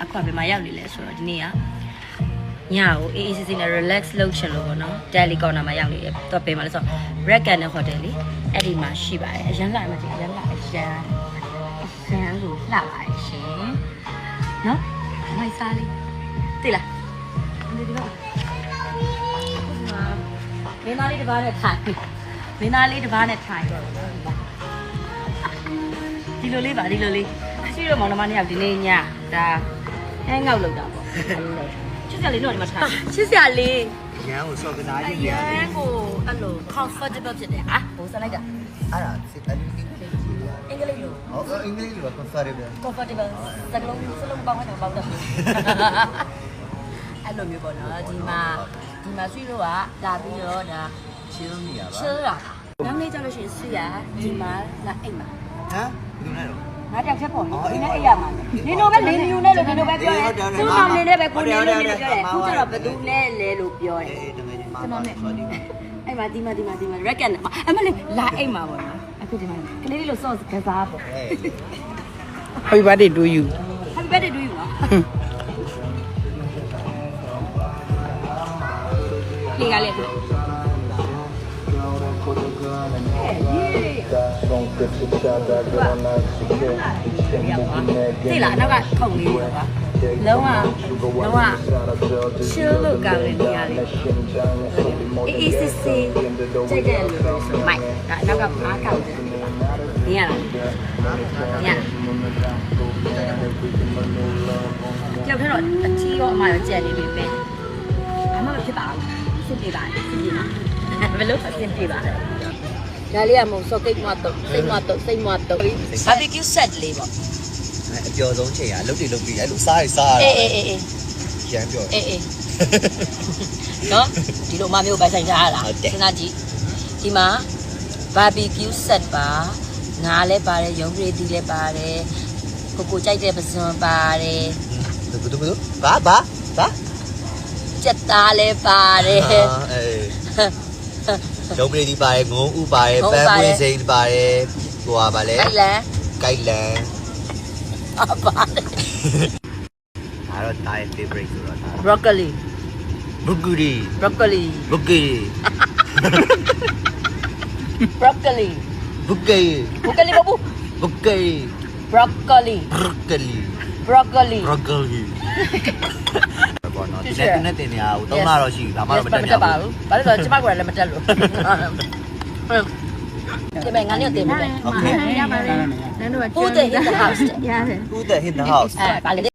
အခုဘယ်မှာရောက်နေလဲဆိုတော့ဒီနေ့ကညကိုအေးအေးဆေးဆေးနဲ့ relax လုပ်ချင်လို့ပေါ့နော် Daily Corner မှာရောက်နေတယ်သူကဘယ်မှာလဲဆိုတော့ Red Cannon Hotel လေအဲ့ဒီမှာရှိပါတယ်အရန်လာမှကြည့်အရန်လာအရန်ကိုလှပါတယ်ရှင်နော်မိုက်စားလေးသိလားဒီလိုမင်းသားလေးတစ်ပါးနဲ့ထိုင်မင်းသားလေးတစ်ပါးနဲ့ထိုင်ဒီလိုလေးပါဒီလိုလေးရှိတော့မောင်နှမနှစ်ယောက်ဒီနေ့ညဒါဟဲငေါက်လောက်တာပေါ့ချစ်စရာလေးတော့ဒီမှာထိုင်ချစ်စရာလေးရန်ကိုစော်ကနာကြီးရန်ကိုအဲ့လို comfortable ဖြစ်တယ်ဟာဟိုစလိုက်တာအဲ့ဒါစစ်အန်အင်္ဂလိပ်အင်္ဂလိပ်လိုဟုတ်အင်္ဂလိပ်လို comfortable စကလုံးပေါင်းတယ်ပေါင်းတယ်အဲ့လိုမျိုးပေါ့နော်ဒီမှာဆွေးလို့ကလာပြီးတော့ဒါ chill နေရပါ chill တာနောက်နေ့ကျလို့ရှိရင်ဆွေးရဒီမှာလာအိမ်မှာဟမ်ဘယ်လိုလဲတော့ငါကြောက်ချက်ပေါ့ဒီနေ့အိမ်ရမှာနင်တို့ပဲလင်းယူနဲ့လို့နင်တို့ပဲပြောတယ်သူ့မောင်နေနဲ့ပဲကိုနေလို့နင်တို့ပြောတယ်ခုကျတော့ဘသူနဲ့လဲလို့ပြောတယ်ကျွန်တော်နဲ့အဲ့မှာဒီမှာ record နဲ့အမလေးလာအိမ်မှာပေါ့နော်အခုဒီမှာကလေးလေးလို့စော့ကစားပေါ့ Happy birthday to you Happy birthday to you နော်လေကလေးသိလားနောက်ကခုံလေးရောပါလုံးဝchill လို့ကောင်းတဲ့နေရာလေးအေးစစ်စစ်ကြိုက်တဲ့လူတွေဆိုမိုက်ဒါနောက်ကဘာကောက်တယ်နေရလားညကြောက်ထတော့အချီရောအမရောကြက်နေပြီပဲဘာမှမဖြစ်ပါဘူးစစ်ပြပါစစ်ပြပါဘယ်လိုအဆင်ပြေပါလဲဒါလေးကမဟုတ်စောကိတ်မတော့စိတ်မတော့barbecue set လေးပေါ့အပျော်ဆုံးချိန်ရအလုပ်တွေလုပ်ပြီးအဲ့လိုစားအေးရန်ပြောအေးနော်ဒီလိုမှမျိုးပိုင်ဆိုင်ကြရတာစဉ်းစားကြည့်ဒီမှာ barbecue set ပါငါလည်းပါတယ်ရုံးပြေးတီးလည်းပါတယ်ကိုကြိုက်တဲ့ပစွန်ပါတယ်ဘယ်ဘာကြက်သားလည်းပါတယ်အေးရုံးပြေးတီးပါတယ်ငုံဥပါတယ်ပန်းပွေးစိမ်းပါတယ်ဟိုပါလေကိုက်လန်ပါတယ်ဒါတော့တာရဲ့ favorite ဆိုတော့ဒါ broccoli ဘာကူဘာဘာဘာဘောနော်ဒီနဲ့တင်နေရအောင်3လတော့ရှိပြီဒါမှတော့မတက်ပါဘူးဘာလို့လဲဆိုတော့ကျမကလည်းမတက်လို့ဒီမဲ့ငါလည်းတင်မယ် Okay ရပါတယ်နင်တို့က Who the hit the house Who the hit the house ဘာလဲ